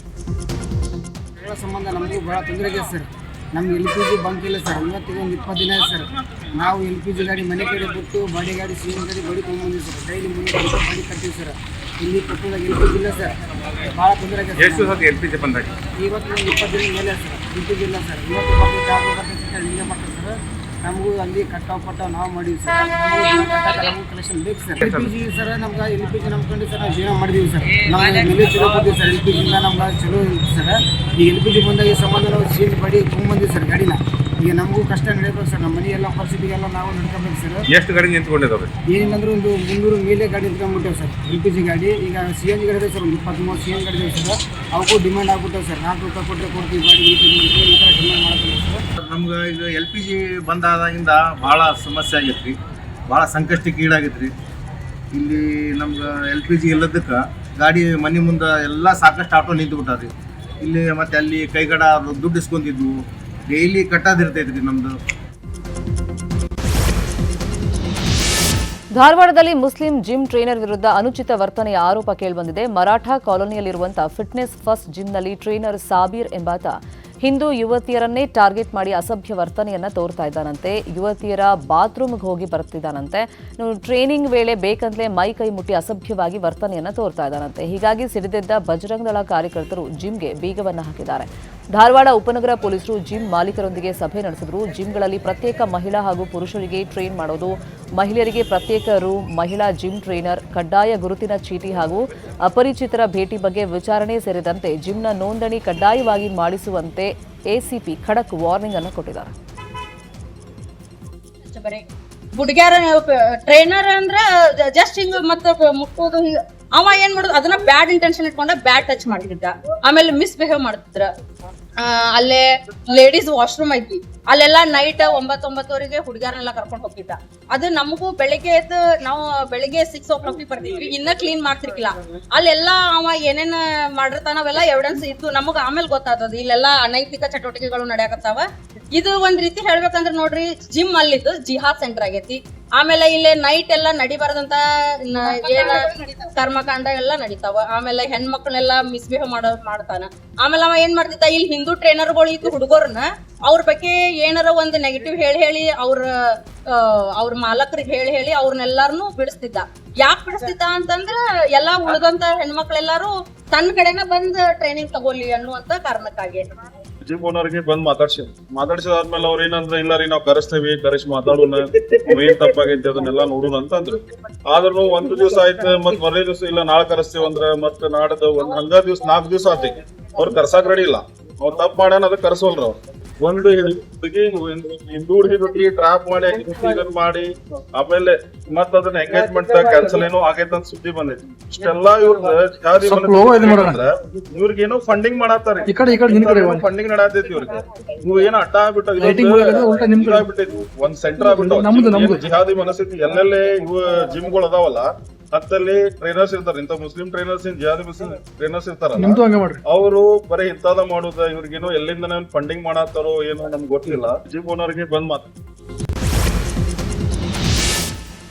ಸಂಬಂಧ ನಮಗೂ ಭಾಳ ತೊಂದರೆ ಇದೆ ಸರ್. ನಮ್ಗೆ LPG ಬಂಕ್ ಇಲ್ಲ ಸರ್. ಇವತ್ತಿಗೆ ಒಂದು 20 ದಿನ ಆಯ್ತು ಸರ್. ನಾವು LPG ಗಾಡಿ ಮನೆ ಕಡೆ ಬಿಟ್ಟು ಬಾಡಿ ಗಾಡಿ CN ಗಾಡಿ ಬಡಿ ತೊಗೊಂಡ್ಬಂದಿವಿ ಸರ್. ಡೈಲಿ 300 ಬಾಡಿ ಕಟ್ತೀವಿ ಸರ್. ಇಲ್ಲಿ ಕೊಪ್ಪಳದಾಗ LPG ಇಲ್ಲ ಸರ್. ಭಾಳ ತೊಂದರೆ ಆಗಿದೆ. ಎಷ್ಟು ಹೊತ್ತು LPG ಬಂದಾಗ? ಇವತ್ತು ಒಂದು 20 ದಿನ ಮೇಲೆ ಸರ್. LPG ಇಲ್ಲ ಸರ್. ಇವತ್ತು ಬಂದು ಜಾಬ್ ಬರ್ತೈತೆ ಹಿಂಗೆ ಮಾಡ್ತಾರೆ ಸರ್. ನಮಗೂ ಅಲ್ಲಿ ಕಟ್ಟಾವ್ ನಾವು ಮಾಡಿವಿ ಸರ್. ನಮಗೂ ಕಲೆಕ್ಷನ್ ಬೇಕು ಸರ್. LPG ಸರ್ ನಮ್ಗೆ LPG ನಂಬ್ಕೊಂಡು ಸರ್ ನಾವು ಜೀವನ ಮಾಡಿದೀವಿ ಸರ್. ನಾವು ಮೇಲೆ ಚಲೋ ಕೊಡ್ತೀವಿ ಸರ್. LPG ಇಂದ ನಮ್ಗೆ ಚಲೋ ಸರ್. ಈ LPG ಬಂದಾಗ ಈ ಸಂಬಂಧ ನಾವು ಸೀಲ್ ಮಾಡಿ ತೊಗೊಂಡ್ಬಂದಿವಿ ಸರ್ ಗಾಡಿನ. ಈಗ ನಮಗೂ ಕಷ್ಟ ನಡೆಯಬೇಕು ಸರ್. ನಮ್ಮ ಮನೆಯೆಲ್ಲ ಪರಿಸ್ಥಿತಿಗೆಲ್ಲ ನಾವು ನಡ್ಕೋಬೇಕು ಸರ್. ಎಷ್ಟು ಗಾಡಿ ನಿಂತ್ಕೊಂಡಿದ್ದಾವೆ? ಏನಿಲ್ಲಂದ್ರೆ ಒಂದು 300 ಮೇಲೆ ಗಾಡಿ ನಿಂತ್ಕೊಂಡ್ಬಿಟ್ಟೇವೆ ಸರ್. LPG ಗಾಡಿ ಈಗ CNG ಗಾಡಿ ಇದೆ ಸರ್. ಒಂದು 23 CNG ಗಾಡಿ ಇದೆ ಸರ್. ಅವಕ್ಕೂ ಡಿಮ್ಯಾಂಡ್ ಆಗ್ಬಿಟ್ಟೇವೆ ಸರ್. 4 ರೂಪಾಯಿ ಕೊಟ್ಟರೆ ಕೊಡ್ತೀವಿ ಗಾಡಿ ಈ ಥರ ಡಿಮ್ಯಾಂಡ್ ಮಾಡ್ತೀವಿ ಸರ್. ನಮ್ಗೆ ಈಗ LPG ಬಂದಾದಾಗಿಂದ ಭಾಳ ಸಮಸ್ಯೆ ಆಗೈತೆ ರೀ. ಭಾಳ ಸಂಕಷ್ಟಕ್ಕೆ ಈಡಾಗೈತೆ ರೀ. ಇಲ್ಲಿ ನಮ್ಗೆ LPG ಇಲ್ಲದಕ್ಕೆ ಗಾಡಿ ಮನೆ ಮುಂದೆ ಎಲ್ಲ ಸಾಕಷ್ಟು ಆಟೋ ನಿಂತು ಬಿಟ್ಟಾರಿ. ಇಲ್ಲಿ ಮತ್ತು ಅಲ್ಲಿ ಕೈಗಡ ದುಡ್ಡು ಇಸ್ಕೊಂತಿದ್ವು. ಡೈಲಿ ಕಟ್ಟೋದಿರ್ತೈತೆ ರೀ ನಮ್ಮದು. ಧಾರವಾಡದಲ್ಲಿ ಮುಸ್ಲಿಂ ಜಿಮ್ ಟ್ರೈನರ್ ವಿರುದ್ಧ ಅನುಚಿತ ವರ್ತನೆಯ ಆರೋಪ ಕೇಳಿಬಂದಿದೆ. ಮರಾಠ ಕಾಲೋನಿಯಲ್ಲಿರುವಂತಹ ಫಿಟ್ನೆಸ್ ಫಸ್ಟ್ ಜಿಮ್ನಲ್ಲಿ ಟ್ರೈನರ್ ಸಾಬೀರ್ ಎಂಬಾತ ಹಿಂದೂ ಯುವತಿಯರನ್ನೇ ಟಾರ್ಗೆಟ್ ಮಾಡಿ ಅಸಭ್ಯ ವರ್ತನೆಯನ್ನ ತೋರ್ತಾ ಇದ್ದಾನಂತೆ. ಯುವತಿಯರ ಬಾತ್ರೂಮ್ಗೆ ಹೋಗಿ ಬರ್ತಿದ್ದಾನಂತೆ. ಟ್ರೈನಿಂಗ್ ವೇಳೆ ಬೇಕಂತಲೇ ಮೈ ಕೈ ಮುಟ್ಟಿ ಅಸಭ್ಯವಾಗಿ ವರ್ತನೆಯನ್ನ ತೋರ್ತಾ ಇದ್ದಾನಂತೆ. ಹೀಗಾಗಿ ಸಿಡಿದೆದ್ದ ಬಜರಂಗ ದಳ ಕಾರ್ಯಕರ್ತರು ಜಿಮ್ಗೆ ಬೀಗವನ್ನು ಹಾಕಿದ್ದಾರೆ. ಧಾರವಾಡ ಉಪನಗರ ಪೊಲೀಸರು ಜಿಮ್ ಮಾಲೀಕರೊಂದಿಗೆ ಸಭೆ ನಡೆಸಿದ್ರು. ಜಿಮ್ಗಳಲ್ಲಿ ಪ್ರತ್ಯೇಕ ಮಹಿಳಾ ಹಾಗೂ ಪುರುಷರಿಗೆ ಟ್ರೈನ್ ಮಾಡೋದು, ಮಹಿಳೆಯರಿಗೆ ಪ್ರತ್ಯೇಕ ರೂಮ್, ಮಹಿಳಾ ಜಿಮ್ ಟ್ರೈನರ್, ಕಡ್ಡಾಯ ಗುರುತಿನ ಚೀಟಿ ಹಾಗೂ ಅಪರಿಚಿತರ ಭೇಟಿ ಬಗ್ಗೆ ವಿಚಾರಣೆ ಸೇರಿದಂತೆ ಜಿಮ್ನ ನೋಂದಣಿ ಕಡ್ಡಾಯವಾಗಿ ಮಾಡಿಸುವಂತೆ ಎಸಿಪಿ ಖಡಕ್ ವಾರ್ನಿಂಗ್ ಅನ್ನು ಕೊಟ್ಟಿದ್ದಾರೆ. ಹುಡುಗ್ಯಾರ ಟ್ರೈನರ್ ಅಂದ್ರ ಜಸ್ಟ್ ಹಿಂಗ ಮತ್ತ ಮುಟ್ಟೋದು ಹಿಂಗ ಅವ ಏನ್ ಮಾಡೋದು ಅದನ್ನ ಬ್ಯಾಡ್ ಇಂಟೆನ್ಷನ್ ಇಟ್ಕೊಂಡ ಬ್ಯಾಡ್ ಟಚ್ ಮಾಡಿದ್ದ. ಆಮೇಲೆ ಮಿಸ್ಬಿಹೇವ್ ಮಾಡ್ತಿದ್ರ. ಅಲ್ಲೇ ಲೇಡೀಸ್ ವಾಶ್ರೂಮ್ ಐತಿ, ಅಲ್ಲೆಲ್ಲ ನೈಟ್ 9-9ವರೆಗೆ ಹುಡುಗಾರನೆಲ್ಲ ಕರ್ಕೊಂಡು ಹೋಗ್ತಿದ್ದ. ಅದು ನಮಗೂ ಬೆಳಿಗ್ಗೆ ಎದ್ದು ನಾವು ಬೆಳಿಗ್ಗೆ 6 o'clock ಬರ್ತೀವಿ, ಇನ್ನ ಕ್ಲೀನ್ ಮಾಡ್ತಿರ್ಕಿಲ್ಲ. ಅಲ್ಲೆಲ್ಲ ಅವ ಏನೇನ್ ಮಾಡಿರ್ತಾನ ಅವೆಲ್ಲ ಎವಿಡೆನ್ಸ್ ಇತ್ತು. ನಮಗ ಆಮೇಲೆ ಗೊತ್ತಾಗ್ತದ ಇಲ್ಲೆಲ್ಲ ಅನೈತಿಕ ಚಟುವಟಿಕೆಗಳು ನಡೆಯಕತ್ತಾವ. ಇದು ಒಂದ್ ರೀತಿ ಹೇಳ್ಬೇಕಂದ್ರ ನೋಡ್ರಿ, ಜಿಮ್ ಅಲ್ಲಿದ್ದು ಜಿಹಾದ್ ಸೆಂಟರ್ ಆಗೈತಿ. ಆಮೇಲೆ ಇಲ್ಲಿ ನೈಟ್ ಎಲ್ಲ ನಡಿಬಾರ್ದಂತ ಏನ ಕರ್ಮಕಾಂಡ ಎಲ್ಲ ನಡೀತಾವ. ಆಮೇಲೆ ಹೆಣ್ಮಕ್ಳನ್ನೆಲ್ಲ ಮಿಸ್ಬಿಹೇವ್ ಮಾಡ್ತಾನ. ಆಮೇಲೆ ಅವ ಏನ್ ಮಾಡ್ತಿದ್ದ, ಇಲ್ಲಿ ಹಿಂದೂ ಟ್ರೈನರ್ಗಳು ಇತ್ತು ಹುಡುಗರನ್ನ ಅವ್ರ ಬಗ್ಗೆ ಏನಾರ ಒಂದ್ ನೆಗೆಟಿವ್ ಹೇಳಿ ಅವ್ರ ಮಾಲಕರಿಗೆ ಹೇಳಿ ಅವ್ರನ್ನೆಲ್ಲಾರನು ಬಿಡಿಸ್ತಿದ್ದ. ಯಾಕೆ ಬಿಡಿಸ್ತಿದ್ದ ಅಂತಂದ್ರ ಎಲ್ಲಾ ಉಳಿದಂತ ಹೆಣ್ಮಕ್ಳೆಲ್ಲಾರು ತನ್ನ ಕಡೆನ ಬಂದ್ ಟ್ರೈನಿಂಗ್ ತಗೋಲಿ ಅನ್ನುವಂತ ಕಾರಣಕ್ಕಾಗಿ ಜಿಮ್ ಓನರ್ಗೆ ಬಂದ್ ಮಾತಾಡ್ಸಿದಾದ್ಮೇಲೆ ಅವ್ರ ಏನಂದ್ರೆ ಇಲ್ಲ ರೀ ನಾವ್ ಕರೆಸಿ ಮಾತಾಡೋಣ, ಏನ್ ತಪ್ಪಾಗೈತಿ ಅದನ್ನೆಲ್ಲ ನೋಡೋಣ ಅಂತ ಅಂದ್ರು. ಆದ್ರೂ 1 ದಿವಸ ಆಯ್ತು, ಮತ್ ಮರೇ ದಿವಸ ಇಲ್ಲ ನಾಳೆ ಕರೆಸ್ತೀವಿ ಅಂದ್ರ ಮತ್ ನಾಡ್ದು ಒಂದ್ 4 ದಿವಸ ಆತಿ. ಅವ್ರು ಕರ್ಸಾಕ್ ರೆಡಿ ಇಲ್ಲ. ಅವ್ರು ತಪ್ಪು ಮಾಡ್ಯಾನ ಅದಕ್ಕೆ ಕರ್ಸೋಲ್ರ. ಅವ್ರು ಒಂದು ಹಿಂದೂ ಹುಡುಗಿ ಟ್ರಾಪ್ ಮಾಡಿ ಆಮೇಲೆ ಮತ್ ಅದನ್ನ ಎಂಗೇಜ್ಮೆಂಟ್ ಕ್ಯಾನ್ಸಲ್ ಏನೋ ಆಗೈತೆ ಅಂತ ಸುದ್ದಿ ಬಂದೈತಿ. ಇಷ್ಟೆಲ್ಲಾ ಇವ್ರಿಗೇನೋ ಫಂಡಿಂಗ್ ಮಾಡತ್ತಾರ, ಫಂಡಿಂಗ್ ನಡತೈತಿ. ಇವ್ರಿಗೆ ನೀವು ಏನೋ ಅಡ್ಡ ಆಗ್ಬಿಟ್ಟೈತಿ, ಒಂದ್ ಸೆಂಟರ್ ಆಗ್ಬಿಟ್ಟು ಜಿಹಾದಿ ಮನಸ್ಥಿತಿ ಎಲ್ಲೆಲ್ಲೇ ಇವು ಜಿಮ್ಗಳು ಅದಾವಲ್ಲ ಹತ್ತಲ್ಲಿ ಟ್ರೈನರ್ಸ್ ಇರ್ತಾರೆ, ಇಂಥ Muslim trainers, jihadi Muslim trainers ಇರ್ತಾರಲ್ಲ, ಅವರು ಬರೀ ಇಂಥದ ಮಾಡುದ, ಇವ್ರಿಗೇನೋ ಎಲ್ಲಿಂದ ಫಂಡಿಂಗ್ ಮಾಡತ್ತಾರೋ ಏನೋ ನಮ್ಗೆ ಗೊತ್ತಿಲ್ಲ. ಜೀಪ್ ಓನರ್ಗೆ ಬಂದ್ ಮಾತು.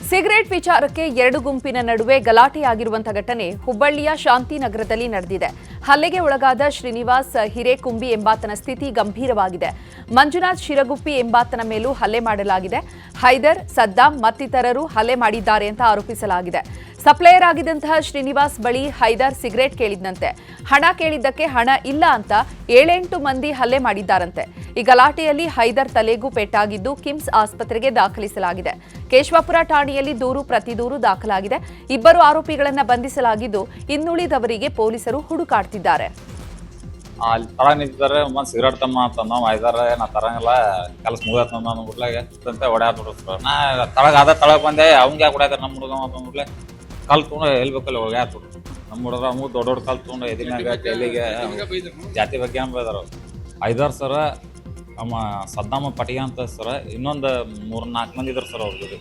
ಸಿಗರೇಟ್ ವಿಚಾರಕ್ಕೆ ಎರಡು ಗುಂಪಿನ ನಡುವೆ ಗಲಾಟೆಯಾಗಿರುವಂತಹ ಘಟನೆ ಹುಬ್ಬಳ್ಳಿಯ ಶಾಂತಿನಗರದಲ್ಲಿ ನಡೆದಿದೆ. ಹಲ್ಲೆಗೆ ಒಳಗಾದ ಶ್ರೀನಿವಾಸ್ ಹಿರೇಕುಂಬಿ ಎಂಬಾತನ ಸ್ಥಿತಿ ಗಂಭೀರವಾಗಿದೆ. ಮಂಜುನಾಥ್ ಶಿರಗುಪ್ಪಿ ಎಂಬಾತನ ಮೇಲೂ ಹಲ್ಲೆ ಮಾಡಲಾಗಿದೆ. ಹೈದರ್, ಸದ್ದಾಂ ಮತ್ತಿತರರು ಹಲ್ಲೆ ಮಾಡಿದ್ದಾರೆ ಅಂತ ಆರೋಪಿಸಲಾಗಿದೆ. ಸಪ್ಲೈಯರ್ ಆಗಿದ್ದಂತಹ ಶ್ರೀನಿವಾಸ್ ಬಳಿ ಹೈದರ್ ಸಿಗರೇಟ್ ಕೇಳಿದ್ದಂತೆ. ಹಣ ಕೇಳಿದ್ದಕ್ಕೆ ಹಣ ಇಲ್ಲ ಅಂತ 7-8 ಮಂದಿ ಹಲ್ಲೆ ಮಾಡಿದ್ದಾರಂತೆ. ಈ ಗಲಾಟೆಯಲ್ಲಿ ಹೈದರ್ ತಲೆಗೂ ಪೆಟ್ಟಾಗಿದ್ದು ಕಿಮ್ಸ್ ಆಸ್ಪತ್ರೆಗೆ ದಾಖಲಿಸಲಾಗಿದೆ. ಕೇಶವಾಪುರ ಠಾಣೆಯಲ್ಲಿ ದೂರು ಪ್ರತಿದೂರು ದಾಖಲಾಗಿದೆ. ಇಬ್ಬರು ಆರೋಪಿಗಳನ್ನು ಬಂಧಿಸಲಾಗಿದ್ದು ಇನ್ನುಳಿದವರಿಗೆ ಪೊಲೀಸರು ಹುಡುಕಾಡ್ತಿದ್ದಾರೆ. ಅಲ್ಲಿ ತಳ ನಿಂತಿದ್ದಾರೆ, ಮತ್ತೆ ಸಿಗರೇಟ್ ತಮ್ಮ ಅಂತಂದ ಐದಾರ ನಾ ತರಂಗಿಲ್ಲ, ಕೆಲಸ ಮುಗಿದ ಬಿಡ್ಲಾಗೆ ಹೊಡ್ಯಾತ ಬಿಡಿಸ್ತಾರೆ. ನಾ ತಳಗ್ ಬಂದೆ, ಅವಂಗೆ ಯಾಕೆ ಹೊಡ್ಯಾತಾರೆ ನಮ್ಮ ಹುಡುಗ ಅಂತಂದ್ಬಿಡ್ಲೆ ಕಲ್ ತೊಗೊಂಡು ಹೇಳ್ಬೇಕಲ್ಲ ಹೋಗ್ಯಾತ ನಮ್ಮ ಹುಡುಗ ಅಮ್ಮ ದೊಡ್ಡ ಕಲ್ ತೊಗೊಂಡು ಎದಿನಾಗ ಕೈಲಿಗೆ ಜಾತಿ ಬಗ್ಗೆ ಅಂಬದಾರ. ಐದಾರು ಸರ ಅಮ್ಮ ಸದ್ದಾಮ ಪಟಿಗೆ ಅಂತ ಸರ, ಇನ್ನೊಂದು 3-4 ಮಂದಿ ಇದ್ರು ಸರ್. ಅವ್ರ ಜೊತೆ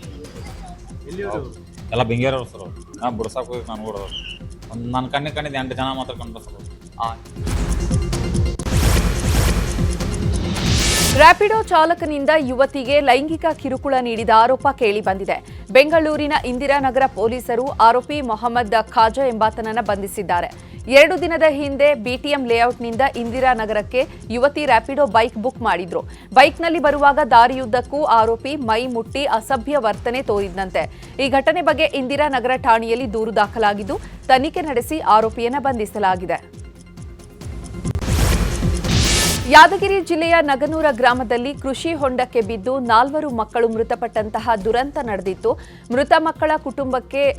ಎಲ್ಲ ಬೆಂಗೇರವ್ರು ಸರ್. ಅವ್ರು ನಾ ಬಿಡ್ಸಾಕ್ ಹೋಗಿ ನಾನು ನೋಡೋರು. ಒಂದು ನನ್ನ ಕಣ್ಣಿಗೆ 8 ಜನ ಮಾತ್ರ ಕಂಡು ಸರ್. ರ್ಯಾಪಿಡೋ ಚಾಲಕನಿಂದ ಯುವತಿಗೆ ಲೈಂಗಿಕ ಕಿರುಕುಳ ನೀಡಿದ ಆರೋಪ ಕೇಳಿಬಂದಿದೆ. ಬೆಂಗಳೂರಿನ ಇಂದಿರಾನಗರ ಪೊಲೀಸರು ಆರೋಪಿ ಮೊಹಮ್ಮದ್ ಖಾಜಾ ಎಂಬಾತನನ್ನ ಬಂಧಿಸಿದ್ದಾರೆ. 2 ದಿನದ ಹಿಂದೆ ಬಿಟಿಎಂ ಲೇಔಟ್ನಿಂದ ಇಂದಿರಾನಗರಕ್ಕೆ ಯುವತಿ ರ್ಯಾಪಿಡೋ ಬೈಕ್ ಬುಕ್ ಮಾಡಿದ್ರು. ಬೈಕ್ನಲ್ಲಿ ಬರುವಾಗ ದಾರಿಯುದ್ದಕ್ಕೂ ಆರೋಪಿ ಮೈ ಮುಟ್ಟಿ ಅಸಭ್ಯ ವರ್ತನೆ ತೋರಿದಂತೆ. ಈ ಘಟನೆ ಬಗ್ಗೆ ಇಂದಿರಾನಗರ ಠಾಣೆಯಲ್ಲಿ ದೂರು ದಾಖಲಾಗಿದ್ದು ತನಿಖೆ ನಡೆಸಿ ಆರೋಪಿಯನ್ನ ಬಂಧಿಸಲಾಗಿದೆ. ಯಾದಗಿರಿ ಜಿಲ್ಲೆಯ ನಗನೂರ ಗ್ರಾಮದಲ್ಲಿ ಕೃಷಿ ಹೊಂಡಕ್ಕೆ ಬಿದ್ದು 4 ಮಕ್ಕಳು ಮೃತಪಟ್ಟಂತಹ ದುರಂತ ನಡೆದಿತ್ತು. ಮೃತ ಮಕ್ಕಳ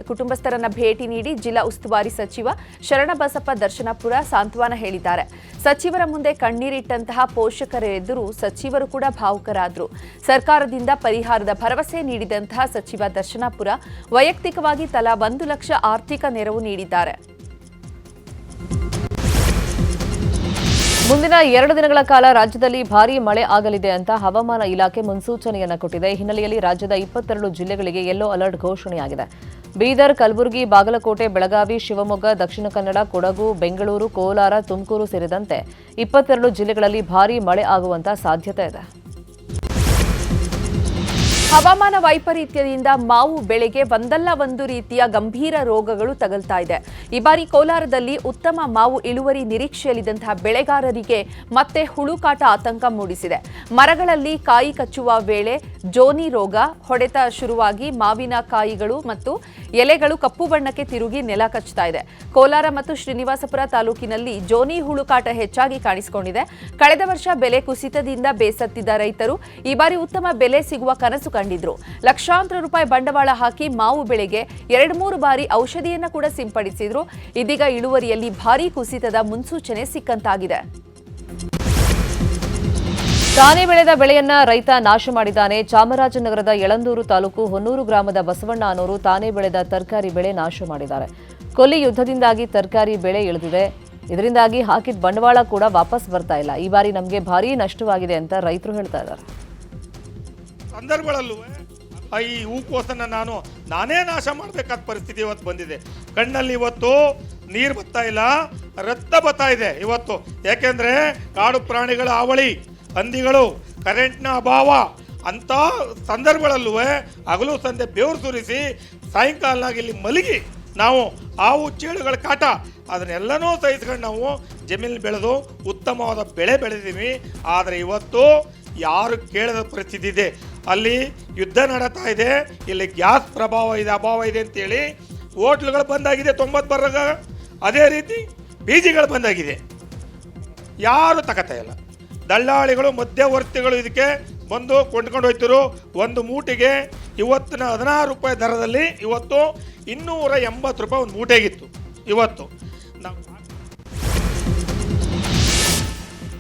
ಕುಟುಂಬಸ್ಥರನ್ನ ಭೇಟಿ ನೀಡಿ ಜಿಲ್ಲಾ ಉಸ್ತುವಾರಿ ಸಚಿವ ಶರಣಬಸಪ್ಪ ದರ್ಶನಪುರ ಸಾಂತ್ವನ ಹೇಳಿದ್ದಾರೆ. ಸಚಿವರ ಮುಂದೆ ಕಣ್ಣೀರಿಟ್ಟಂತಹ ಪೋಷಕರ ಎದುರು ಸಚಿವರು ಕೂಡ ಭಾವುಕರಾದರು. ಸರ್ಕಾರದಿಂದ ಪರಿಹಾರದ ಭರವಸೆ ನೀಡಿದಂತಹ ಸಚಿವ ದರ್ಶನಪುರ ವೈಯಕ್ತಿಕವಾಗಿ ತಲಾ 1 ಲಕ್ಷ ಆರ್ಥಿಕ ನೆರವು ನೀಡಿದ್ದಾರೆ. ಮುಂದಿನ 2 ದಿನಗಳ ಕಾಲ ರಾಜ್ಯದಲ್ಲಿ ಭಾರೀ ಮಳೆ ಆಗಲಿದೆ ಅಂತ ಹವಾಮಾನ ಇಲಾಖೆ ಮುನ್ಸೂಚನೆಯನ್ನು ಕೊಟ್ಟಿದೆ. ಈ ಹಿನ್ನೆಲೆಯಲ್ಲಿ ರಾಜ್ಯದ 22 ಜಿಲ್ಲೆಗಳಿಗೆ ಯೆಲ್ಲೋ ಅಲರ್ಟ್ ಘೋಷಣೆಯಾಗಿದೆ. ಬೀದರ್, ಕಲಬುರಗಿ, ಬಾಗಲಕೋಟೆ, ಬೆಳಗಾವಿ, ಶಿವಮೊಗ್ಗ, ದಕ್ಷಿಣ ಕನ್ನಡ, ಕೊಡಗು, ಬೆಂಗಳೂರು, ಕೋಲಾರ, ತುಮಕೂರು ಸೇರಿದಂತೆ 22 ಜಿಲ್ಲೆಗಳಲ್ಲಿ ಭಾರೀ ಮಳೆ ಆಗುವಂತ ಸಾಧ್ಯತೆ ಇದೆ. ಹವಾಮಾನ ವೈಪರೀತ್ಯದಿಂದ ಮಾವು ಬೆಳೆಗೆ ಒಂದಲ್ಲ ಒಂದು ರೀತಿಯ ಗಂಭೀರ ರೋಗಗಳು ತಗಲ್ತಾ ಇದೆ. ಈ ಬಾರಿ ಕೋಲಾರದಲ್ಲಿ ಉತ್ತಮ ಮಾವು ಇಳುವರಿ ನಿರೀಕ್ಷೆಯಲ್ಲಿದ್ದಂತಹ ಬೆಳೆಗಾರರಿಗೆ ಮತ್ತೆ ಹುಳುಕಾಟ ಆತಂಕ ಮೂಡಿಸಿದೆ. ಮರಗಳಲ್ಲಿ ಕಾಯಿ ಕಚ್ಚುವ ವೇಳೆ ಜೋನಿ ರೋಗ ಹೊಡೆತ ಶುರುವಾಗಿ ಮಾವಿನ ಕಾಯಿಗಳು ಮತ್ತು ಎಲೆಗಳು ಕಪ್ಪು ಬಣ್ಣಕ್ಕೆ ತಿರುಗಿ ನೆಲ ಕಚ್ಚುತ್ತಾ ಇದೆ. ಕೋಲಾರ ಮತ್ತು ಶ್ರೀನಿವಾಸಪುರ ತಾಲೂಕಿನಲ್ಲಿ ಜೋನಿ ಹುಳುಕಾಟ ಹೆಚ್ಚಾಗಿ ಕಾಣಿಸಿಕೊಂಡಿದೆ. ಕಳೆದ ವರ್ಷ ಬೆಲೆ ಕುಸಿತದಿಂದ ಬೇಸತ್ತಿದ್ದ ರೈತರು ಈ ಬಾರಿ ಉತ್ತಮ ಬೆಲೆ ಸಿಗುವ ಕನಸು ಕಂಡಿದ್ರು. ಲಕ್ಷಾಂತರ ರೂಪಾಯಿ ಬಂಡವಾಳ ಹಾಕಿ ಮಾವು ಬೆಳೆಗೆ 2-3 ಬಾರಿ ಔಷಧಿಯನ್ನ ಕೂಡ ಸಿಂಪಡಿಸಿದ್ರು. ಇದೀಗ ಇಳುವರಿಯಲ್ಲಿ ಭಾರೀ ಕುಸಿತದ ಮುನ್ಸೂಚನೆ ಸಿಕ್ಕಂತಾಗಿದೆ. ತಾನೇ ಬೆಳೆದ ಬೆಳೆಯನ್ನ ರೈತ ನಾಶ ಮಾಡಿದ್ದಾನೆ. ಚಾಮರಾಜನಗರದ ಯಳಂದೂರು ತಾಲೂಕು ಹೊನ್ನೂರು ಗ್ರಾಮದ ಬಸವಣ್ಣ ಅನ್ನೋರು ತಾನೇ ಬೆಳೆದ ತರಕಾರಿ ಬೆಳೆ ನಾಶ ಮಾಡಿದ್ದಾರೆ. ಕೊಲ್ಲಿ ಯುದ್ಧದಿಂದಾಗಿ ತರಕಾರಿ ಬೆಳೆ ಇಳಿದಿದೆ. ಇದರಿಂದಾಗಿ ಹಾಕಿದ ಬಂಡವಾಳ ಕೂಡ ವಾಪಸ್ ಬರ್ತಾ ಇಲ್ಲ. ಈ ಬಾರಿ ನಮಗೆ ಭಾರೀ ನಷ್ಟವಾಗಿದೆ ಅಂತ ರೈತರು ಹೇಳ್ತಾ ಇದ್ದಾರೆ. ಸಂದರ್ಭಗಳಲ್ಲೂ ಈ ಹೂಕೋಸನ್ನ ನಾನೇ ನಾಶ ಮಾಡಬೇಕಾದ ಪರಿಸ್ಥಿತಿ ಇವತ್ತು ಬಂದಿದೆ. ಕಣ್ಣಲ್ಲಿ ಇವತ್ತು ನೀರು ಬರ್ತಾ ಇಲ್ಲ, ರಕ್ತ ಬರ್ತಾ ಇದೆ ಇವತ್ತು. ಯಾಕೆಂದ್ರೆ ಕಾಡು ಪ್ರಾಣಿಗಳ ಹಾವಳಿ, ಹಂದಿಗಳು, ಕರೆಂಟ್ನ ಅಭಾವ ಅಂತ ಸಂದರ್ಭಗಳಲ್ಲೂ ಹಗಲು ಸಂದೆ ಬೆವರು ಸುರಿಸಿ ಸಾಯಂಕಾಲನಾಗಿ ಇಲ್ಲಿ ಮಲಗಿ ನಾವು ಹಾವು ಚೇಳುಗಳ ಕಾಟ ಅದನ್ನೆಲ್ಲನೂ ಸಹಿಸ್ಕೊಂಡು ನಾವು ಜಮೀನು ಬೆಳೆದು ಉತ್ತಮವಾದ ಬೆಳೆ ಬೆಳೆದಿದ್ದೀವಿ. ಆದರೆ ಇವತ್ತು ಯಾರು ಕೇಳದ ಪರಿಸ್ಥಿತಿ ಇದೆ. ಅಲ್ಲಿ ಯುದ್ಧ ನಡೀತಾ ಇದೆ, ಇಲ್ಲಿ ಗ್ಯಾಸ್ ಪ್ರಭಾವ ಇದೆ, ಅಭಾವ ಇದೆ ಅಂತೇಳಿ ಹೋಟ್ಲುಗಳು ಬಂದಾಗಿದೆ 90 ಬರಾಗ. ಅದೇ ರೀತಿ ಬೀಜಿಗಳು ಬಂದಾಗಿದೆ, ಯಾರು ತಗೋತಾ ಇಲ್ಲ. ದಳ್ಳಾಳಿಗಳು, ಮಧ್ಯವರ್ತಿಗಳು ಇದಕ್ಕೆ ಬಂದು ಕೊಂಡ್ಕೊಂಡು ಹೋಗ್ತಿರು. ಒಂದು ಮೂಟೆಗೆ ಇವತ್ತಿನ 16 ರೂಪಾಯಿ ದರದಲ್ಲಿ ಇವತ್ತು 280 ರೂಪಾಯಿ ಒಂದು ಮೂಟೆಗಿತ್ತು. ಇವತ್ತು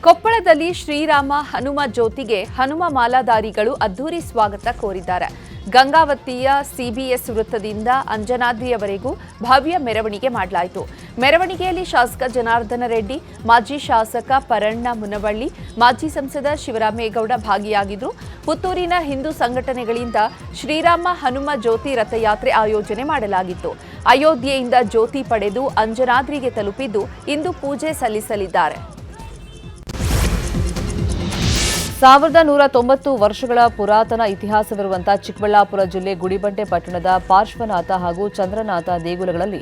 ಕೊಪ್ಪಳದಲ್ಲಿ ಶ್ರೀರಾಮ ಹನುಮ ಜ್ಯೋತಿಗೆ ಹನುಮ ಮಾಲಾಧಾರಿಗಳು ಅದ್ದೂರಿ ಸ್ವಾಗತ ಕೋರಿದ್ದಾರೆ. ಗಂಗಾವತಿಯ ಸಿಬಿಎಸ್ ವೃತ್ತದಿಂದ ಅಂಜನಾದ್ರಿಯವರೆಗೂ ಭವ್ಯ ಮೆರವಣಿಗೆ ಮಾಡಲಾಯಿತು. ಮೆರವಣಿಗೆಯಲ್ಲಿ ಶಾಸಕ ಜನಾರ್ದನ ರೆಡ್ಡಿ, ಮಾಜಿ ಶಾಸಕ ಪರಣ್ಣ ಮುನವಳ್ಳಿ, ಮಾಜಿ ಸಂಸದ ಶಿವರಾಮೇಗೌಡ ಭಾಗಿಯಾಗಿದ್ದರು. ಪುತ್ತೂರಿನ ಹಿಂದೂ ಸಂಘಟನೆಗಳಿಂದ ಶ್ರೀರಾಮ ಹನುಮ ಜ್ಯೋತಿ ರಥಯಾತ್ರೆ ಆಯೋಜನೆ ಮಾಡಲಾಗಿತ್ತು. ಅಯೋಧ್ಯೆಯಿಂದ ಜ್ಯೋತಿ ಪಡೆದು ಅಂಜನಾದ್ರಿಗೆ ತಲುಪಿದ್ದು ಇಂದು ಪೂಜೆ ಸಲ್ಲಿಸಲಿದ್ದಾರೆ. 1190 ವರ್ಷಗಳ ಪುರಾತನ ಇತಿಹಾಸವಿರುವಂತಹ ಚಿಕ್ಕಬಳ್ಳಾಪುರ ಜಿಲ್ಲೆ ಗುಡಿಬಂಡೆ ಪಟ್ಟಣದ ಪಾರ್ಶ್ವನಾಥ ಹಾಗೂ ಚಂದ್ರನಾಥ ದೇಗುಲಗಳಲ್ಲಿ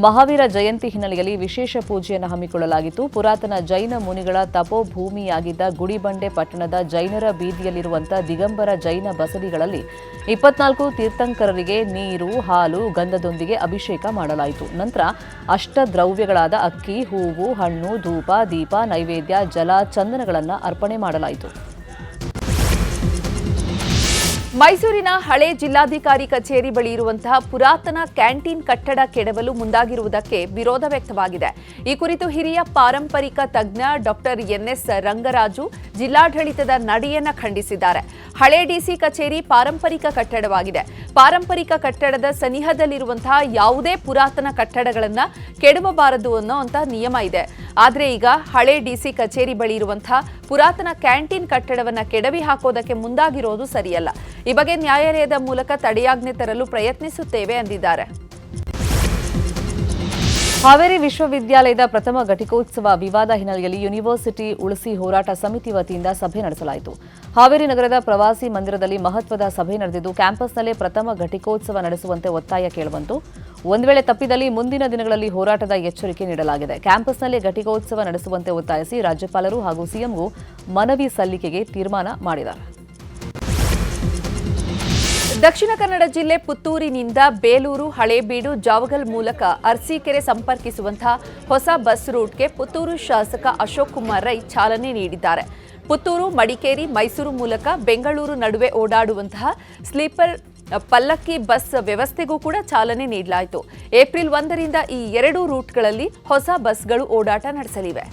ಮಹಾವೀರ ಜಯಂತಿ ಹಿನ್ನೆಲೆಯಲ್ಲಿ ವಿಶೇಷ ಪೂಜೆಯನ್ನು ಹಮ್ಮಿಕೊಳ್ಳಲಾಗಿತ್ತು. ಪುರಾತನ ಜೈನ ಮುನಿಗಳ ತಪೋಭೂಮಿಯಾಗಿದ್ದ ಗುಡಿಬಂಡೆ ಪಟ್ಟಣದ ಜೈನರ ಬೀದಿಯಲ್ಲಿರುವಂತಹ ದಿಗಂಬರ ಜೈನ ಬಸದಿಗಳಲ್ಲಿ 24 ತೀರ್ಥಂಕರರಿಗೆ ನೀರು, ಹಾಲು, ಗಂಧದೊಂದಿಗೆ ಅಭಿಷೇಕ ಮಾಡಲಾಯಿತು. ನಂತರ ಅಷ್ಟದ್ರವ್ಯಗಳಾದ ಅಕ್ಕಿ, ಹೂವು, ಹಣ್ಣು, ಧೂಪ, ದೀಪ, ನೈವೇದ್ಯ, ಜಲ, ಚಂದನಗಳನ್ನು ಅರ್ಪಣೆ ಮಾಡಲಾಯಿತು. ಮೈಸೂರಿನ ಹಳೆ ಜಿಲ್ಲಾಧಿಕಾರಿ ಕಚೇರಿ ಬಳಿ ಇರುವಂತಹ ಪುರಾತನ ಕ್ಯಾಂಟೀನ್ ಕಟ್ಟಡ ಕೆಡವಲು ಮುಂದಾಗಿರುವುದಕ್ಕೆ ವಿರೋಧ ವ್ಯಕ್ತವಾಗಿದೆ. ಈ ಕುರಿತು ಹಿರಿಯ ಪಾರಂಪರಿಕ ತಜ್ಞ ಡಾಕ್ಟರ್ ಎನ್ಎಸ್ ರಂಗರಾಜು ಜಿಲ್ಲಾಡಳಿತದ ನಡೆಯನ್ನ ಖಂಡಿಸಿದ್ದಾರೆ. ಹಳೆ ಡಿಸಿ ಕಚೇರಿ ಪಾರಂಪರಿಕ ಕಟ್ಟಡವಾಗಿದೆ. ಪಾರಂಪರಿಕ ಕಟ್ಟಡದ ಸನಿಹದಲ್ಲಿರುವಂತಹ ಯಾವುದೇ ಪುರಾತನ ಕಟ್ಟಡಗಳನ್ನು ಕೆಡವಬಾರದು ಅನ್ನೋಂತಹ ನಿಯಮ ಇದೆ. ಆದರೆ ಈಗ ಹಳೆ ಡಿಸಿ ಕಚೇರಿ ಬಳಿ ಇರುವಂತಹ ಪುರಾತನ ಕ್ಯಾಂಟೀನ್ ಕಟ್ಟಡವನ್ನು ಕೆಡವಿ ಹಾಕೋದಕ್ಕೆ ಮುಂದಾಗಿರೋದು ಸರಿಯಲ್ಲ. ಈ ಬಗ್ಗೆ ನ್ಯಾಯಾಲಯದ ಮೂಲಕ ತಡೆಯಾಜ್ಞೆ ತರಲು ಪ್ರಯತ್ನಿಸುತ್ತೇವೆ ಎಂದಿದ್ದಾರೆ. ಹಾವೇರಿ ವಿಶ್ವವಿದ್ಯಾಲಯದ ಪ್ರಥಮ ಘಟಿಕೋತ್ಸವ ವಿವಾದ ಹಿನ್ನೆಲೆಯಲ್ಲಿ ಯೂನಿವರ್ಸಿಟಿ ಉಳಿಸಿ ಹೋರಾಟ ಸಮಿತಿ ವತಿಯಿಂದ ಸಭೆ ನಡೆಸಲಾಯಿತು. ಹಾವೇರಿ ನಗರದ ಪ್ರವಾಸಿ ಮಂದಿರದಲ್ಲಿ ಮಹತ್ವದ ಸಭೆ ನಡೆದಿದ್ದು ಕ್ಯಾಂಪಸ್ನಲ್ಲೇ ಪ್ರಥಮ ಘಟಿಕೋತ್ಸವ ನಡೆಸುವಂತೆ ಒತ್ತಾಯ ಕೇಳುವಂತು. ಒಂದು ವೇಳೆ ತಪ್ಪಿದಲ್ಲಿ ಮುಂದಿನ ದಿನಗಳಲ್ಲಿ ಹೋರಾಟದ ಎಚ್ಚರಿಕೆ ನೀಡಲಾಗಿದೆ. ಕ್ಯಾಂಪಸ್ನಲ್ಲೇ ಘಟಿಕೋತ್ಸವ ನಡೆಸುವಂತೆ ಒತ್ತಾಯಿಸಿ ರಾಜ್ಯಪಾಲರು ಹಾಗೂ ಸಿಎಂಗೂ ಮನವಿ ಸಲ್ಲಿಕೆಗೆ ತೀರ್ಮಾನ ಮಾಡಿದ್ದಾರೆ. ದಕ್ಷಿಣ ಕನ್ನಡ ಜಿಲ್ಲೆ ಪುತ್ತೂರಿನಿಂದ ಬೇಲೂರು, ಹಳೇಬೀಡು, ಜಾವಗಲ್ ಮೂಲಕ ಅರಸೀಕೆರೆ ಸಂಪರ್ಕಿಸುವಂತಹ ಹೊಸ ಬಸ್ ರೂಟ್ಗೆ ಪುತ್ತೂರು ಶಾಸಕ ಅಶೋಕ್ ಕುಮಾರ್ ರೈ ಚಾಲನೆ ನೀಡಿದ್ದಾರೆ. ಪುತ್ತೂರು, ಮಡಿಕೇರಿ, ಮೈಸೂರು ಮೂಲಕ ಬೆಂಗಳೂರು ನಡುವೆ ಓಡಾಡುವಂತಹ ಸ್ಲೀಪರ್ ಪಲ್ಲಕ್ಕಿ ಬಸ್ ವ್ಯವಸ್ಥೆಗೂ ಕೂಡ ಚಾಲನೆ ನೀಡಲಾಯಿತು. ಏಪ್ರಿಲ್ 1ರಿಂದ ಈ 2 ರೂಟ್ಗಳಲ್ಲಿ ಹೊಸ ಬಸ್ಗಳು ಓಡಾಟ ನಡೆಸಲಿವೆ.